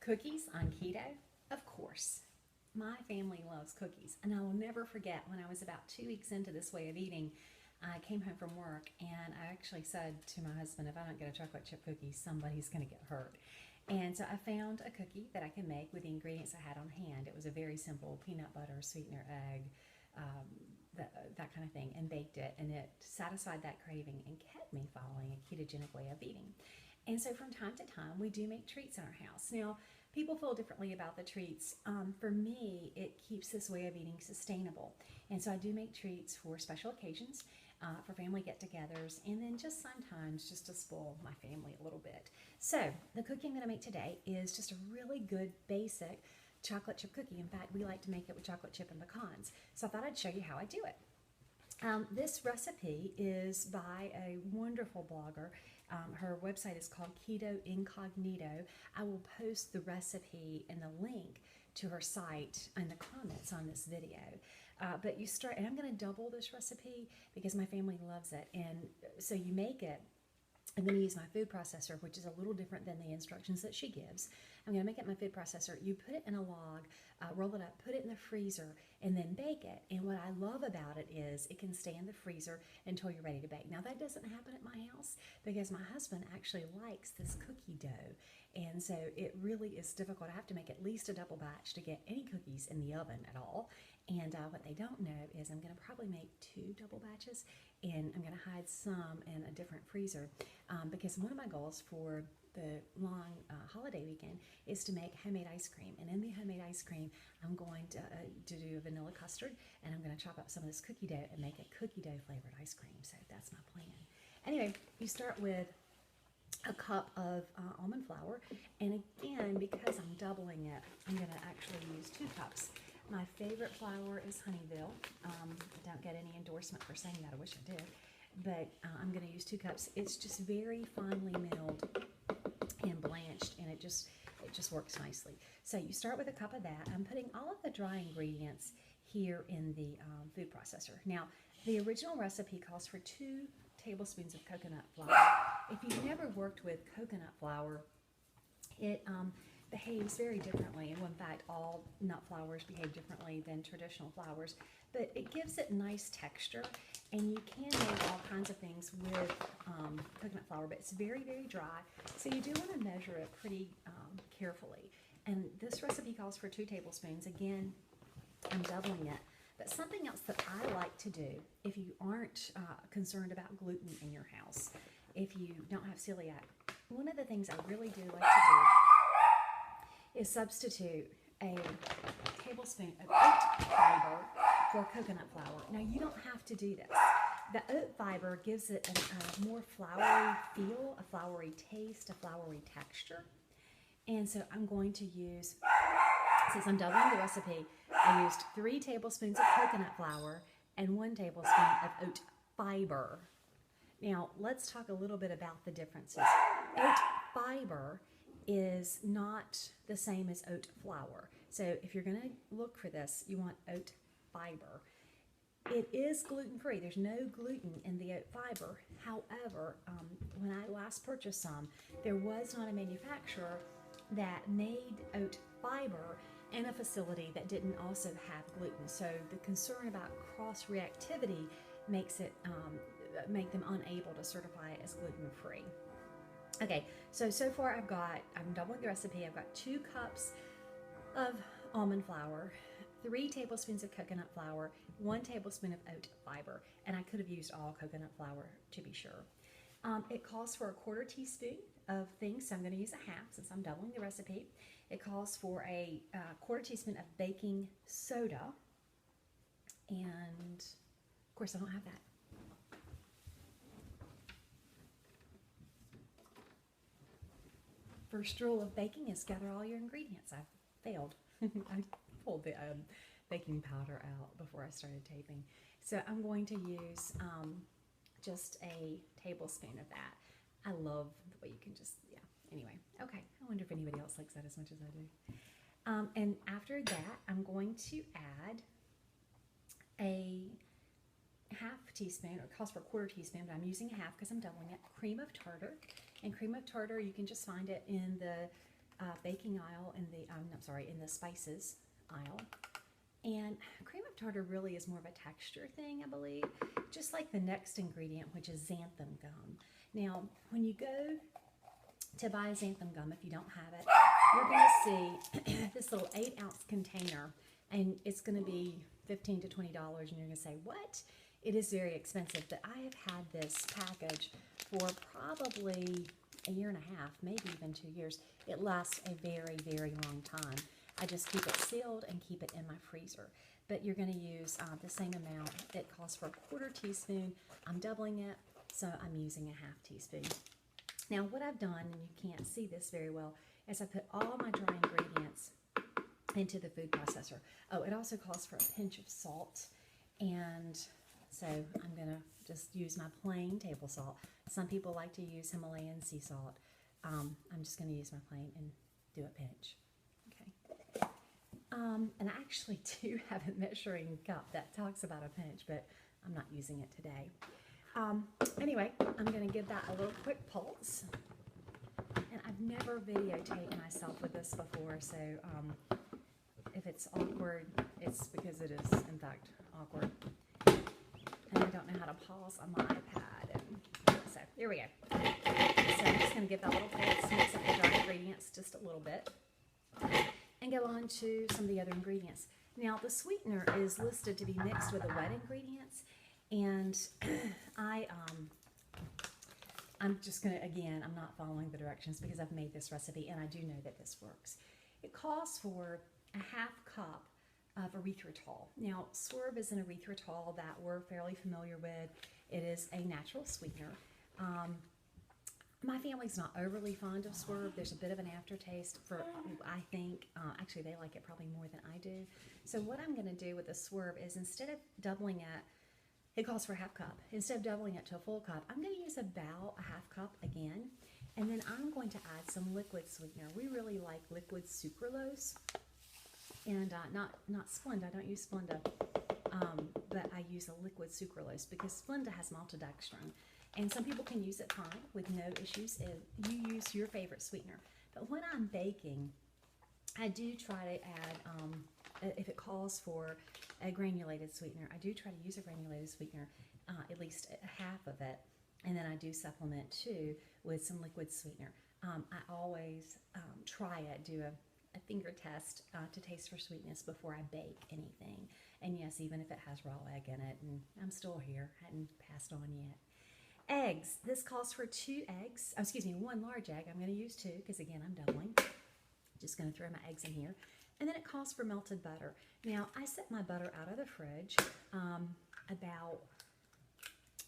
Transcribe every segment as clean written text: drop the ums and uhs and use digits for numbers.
Cookies on keto? Of course. My family loves cookies, and I will never forget when I was about 2 weeks into this way of eating. I came home from work and I actually said to my husband, if I don't get a chocolate chip cookie, somebody's going to get hurt. And so I found a cookie that I can make with the ingredients I had on hand. It was a very simple peanut butter, sweetener, egg, um, that kind of thing, and baked it. And it satisfied that craving and kept me following a ketogenic way of eating. And so from time to time, we do make treats in our house. Now, people feel differently about the treats. For me, it keeps this way of eating sustainable. And so I do make treats for special occasions, for family get-togethers, and then just sometimes just to spoil my family a little bit. So the cookie I'm going to make today is just a really good basic chocolate chip cookie. In fact, we like to make it with chocolate chip and pecans. So I thought I'd show you how I do it. This recipe is by a wonderful blogger. Her website is called Keto Incognito. I will post the recipe and the link to her site in the comments on this video. But you start, and I'm going to double this recipe because my family loves it. And so you make it. I'm going to use my food processor, which is a little different than the instructions that she gives. I'm going to make it in my food processor. You put it in a log, roll it up, put it in the freezer, and then bake it. And what I love about it is it can stay in the freezer until you're ready to bake. Now, that doesn't happen at my house because my husband actually likes this cookie dough. And so it really is difficult. I have to make at least a double batch to get any cookies in the oven at all. And what they don't know is I'm going to probably make 2 double batches, and I'm going to hide some in a different freezer because one of my goals for the long holiday weekend is to make homemade ice cream. And in the homemade ice cream, I'm going to do a vanilla custard, and I'm going to chop up some of this cookie dough and make a cookie dough flavored ice cream. So that's my plan. Anyway, you start with a cup of almond flour, and again, because I'm doubling it, I'm going to actually use 2 cups. My favorite flour is Honeyville. I don't get any endorsement for saying that. I wish I did. But I'm going to use 2 cups. It's just very finely milled and blanched, and it just works nicely. So you start with a cup of that. I'm putting all of the dry ingredients here in the food processor. Now, the original recipe calls for 2 tablespoons of coconut flour. If you've never worked with coconut flour, it behaves very differently. And in fact, all nut flours behave differently than traditional flours, but it gives it nice texture, and you can make all kinds of things with coconut flour, but it's very, very dry, so you do want to measure it pretty carefully. And this recipe calls for 2 tablespoons. Again, I'm doubling it. But something else that I like to do, if you aren't concerned about gluten in your house, if you don't have celiac, one of the things I really do like to do is substitute a tablespoon of oat fiber for coconut flour. Now, you don't have to do this. The oat fiber gives it a more floury feel, a floury taste, a floury texture. And so I'm going to use, since I'm doubling the recipe, I used 3 tablespoons of coconut flour and 1 tablespoon of oat fiber. Now, let's talk a little bit about the differences. Oat fiber is not the same as oat flour. So if you're going to look for this, you want oat fiber. It is gluten-free. There's no gluten in the oat fiber. However, when I last purchased some, there was not a manufacturer that made oat fiber in a facility that didn't also have gluten. So the concern about cross-reactivity makes it make them unable to certify it as gluten-free. Okay, so far I'm doubling the recipe. I've got 2 cups of almond flour, 3 tablespoons of coconut flour, 1 tablespoon of oat fiber, and I could have used all coconut flour to be sure. It calls for a 1/4 teaspoon of things, so I'm going to use a half since I'm doubling the recipe. It calls for a 1/4 teaspoon of baking soda, and of course I don't have that. First rule of baking is gather all your ingredients. I failed. I pulled the baking powder out before I started taping. So I'm going to use just a tablespoon of that. I love the way you can just, yeah. Anyway, okay. I wonder if anybody else likes that as much as I do. And after that, I'm going to add a 1/2 teaspoon, or it calls for a 1/4 teaspoon, but I'm using a half because I'm doubling it, cream of tartar. And cream of tartar, you can just find it in the baking aisle in the, I'm sorry, in the spices aisle. And cream of tartar really is more of a texture thing, I believe, just like the next ingredient, which is xanthan gum. Now, when you go to buy xanthan gum, if you don't have it, you're going to see this little 8-ounce container, and it's going to be $15 to $20, and you're going to say, what? It is very expensive, but I have had this package for probably a year and a half, maybe even 2 years. It lasts a very, very long time. I just keep it sealed and keep it in my freezer. But you're going to use the same amount. It costs for a 1/4 teaspoon. I'm doubling it, so I'm using a 1/2 teaspoon. Now what I've done, and you can't see this very well, is I put all my dry ingredients into the food processor. Oh, it also calls for a pinch of salt, and so I'm going to just use my plain table salt. Some people like to use Himalayan sea salt. I'm just going to use my plain and do a pinch. Okay. And I actually do have a measuring cup that talks about a pinch, but I'm not using it today. Anyway, I'm going to give that a little quick pulse. And I've never videotaped myself with this before, so if it's awkward, it's because it is, in fact, awkward. And I don't know how to pause on my iPad. And so here we go. So I'm just going to give that little pulse, mix up the dry ingredients just a little bit, and go on to some of the other ingredients. Now, the sweetener is listed to be mixed with the wet ingredients, and I'm just going to, again, I'm not following the directions because I've made this recipe, and I do know that this works. It calls for a 1/2 cup of erythritol. Now, Swerve is an erythritol that we're fairly familiar with. It is a natural sweetener. My family's not overly fond of Swerve. There's a bit of an aftertaste for, I think, actually they like it probably more than I do. So what I'm going to do with the Swerve is, instead of doubling it calls for a 1/2 cup. Instead of doubling it to a full cup, I'm going to use about a 1/2 cup again. And then I'm going to add some liquid sweetener. We really like liquid sucralose. And not Splenda. I don't use Splenda. But I use a liquid sucralose because Splenda has maltodextrin. And some people can use it fine with no issues if you use your favorite sweetener. But when I'm baking, I do try to add, if it calls for a granulated sweetener, I do try to use a granulated sweetener, at least 1/2 of it. And then I do supplement too with some liquid sweetener. I always try it, do a finger test to taste for sweetness before I bake anything. And yes, even if it has raw egg in it, and I'm still here, hadn't passed on yet. Eggs. This calls for 2 eggs. Oh, excuse me, 1 large egg. I'm going to use 2 because, again, I'm doubling. Just going to throw my eggs in here. And then it calls for melted butter. Now, I set my butter out of the fridge about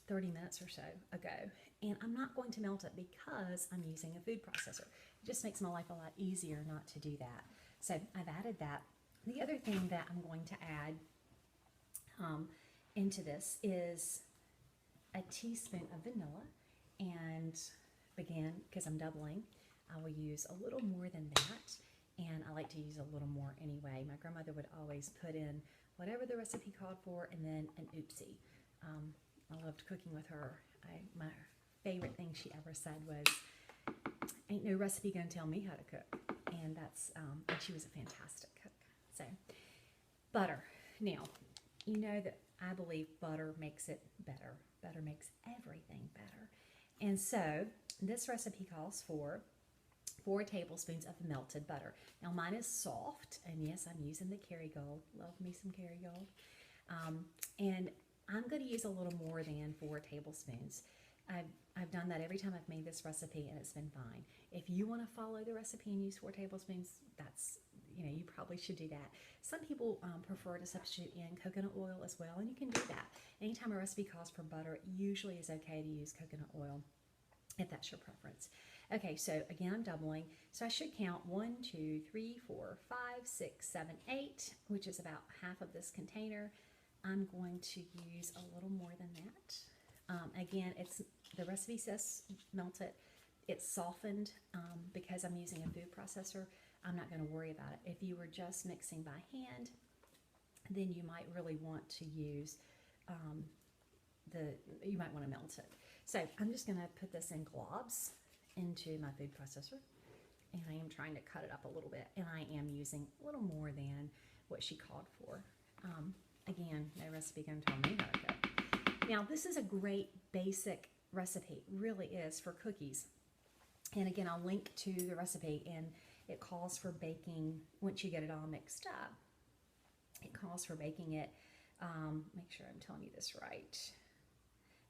30 minutes or so ago. And I'm not going to melt it because I'm using a food processor. It just makes my life a lot easier not to do that. So I've added that. The other thing that I'm going to add into this is a teaspoon of vanilla, and again, because I'm doubling, I will use a little more than that, and I like to use a little more anyway. My grandmother would always put in whatever the recipe called for, and then an oopsie. I loved cooking with her. My favorite thing she ever said was, "Ain't no recipe gonna tell me how to cook," and that's and she was a fantastic cook. So, butter. Now, you know that I believe butter makes it better. Butter makes everything better. And so this recipe calls for 4 tablespoons of melted butter. Now mine is soft, and yes, I'm using the Kerrygold. Love me some Kerrygold. And I'm going to use a little more than 4 tablespoons. I've done that every time I've made this recipe, and it's been fine. If you want to follow the recipe and use 4 tablespoons, that's, you probably should do that. Some people prefer to substitute in coconut oil as well, and you can do that. Anytime a recipe calls for butter, it usually is okay to use coconut oil if that's your preference. Okay, so again, I'm doubling. So I should count 1, 2, 3, 4, 5, 6, 7, 8, which is about half of this container. I'm going to use a little more than that. Again, the recipe says melt it. It's softened because I'm using a food processor. I'm not going to worry about it. If you were just mixing by hand, then you might really want to use you might want to melt it. So I'm just going to put this in globs into my food processor. and I am trying to cut it up a little bit, and I am using a little more than what she called for. Again, no recipe can tell me how to cook. Now, this is a great basic recipe, really is, for cookies. And again, I'll link to the recipe, and it calls for baking, once you get it all mixed up, it calls for baking it, make sure I'm telling you this right,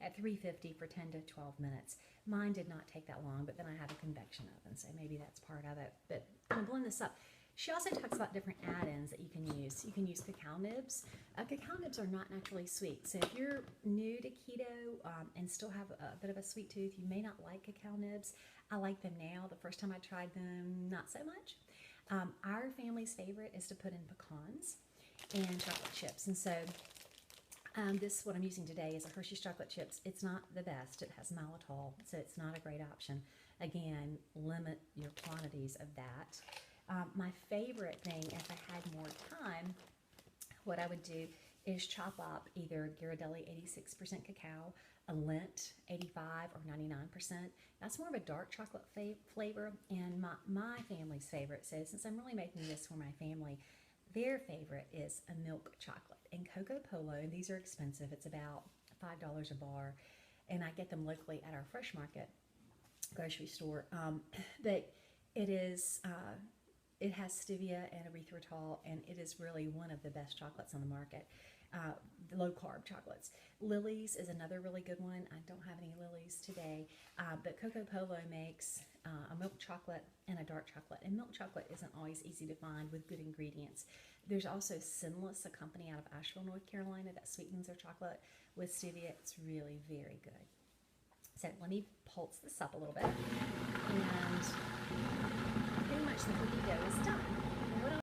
at 350 for 10 to 12 minutes. Mine did not take that long, but then I have a convection oven, so maybe that's part of it. But I'm blend this up. She also talks about different add-ins that you can use. You can use cacao nibs. Cacao nibs are not naturally sweet, so if you're new to keto and still have a bit of a sweet tooth, you may not like cacao nibs. I like them now. The first time I tried them, not so much. Our family's favorite is to put in pecans and chocolate chips, and so this, what I'm using today, is a Hershey's chocolate chips. It's not the best. It has maltitol, so it's not a great option. Again, limit your quantities of that. My favorite thing, if I had more time, what I would do is chop up either Ghirardelli 86% cacao, a Lindt 85 or 99%. That's more of a dark chocolate flavor, and my family's favorite, so since I'm really making this for my family, their favorite is a milk chocolate. And Coco Polo, and these are expensive, it's about $5 a bar, and I get them locally at our Fresh Market grocery store. But it is, it has stevia and erythritol, and it is really one of the best chocolates on the market. Low carb chocolates. Lily's is another really good one. I don't have any Lily's today, but Coco Polo makes a milk chocolate and a dark chocolate, and milk chocolate isn't always easy to find with good ingredients. There's also Sinless, a company out of Asheville, North Carolina, that sweetens their chocolate with stevia. It's really very good. So let me pulse this up a little bit, and pretty much the cookie dough is done.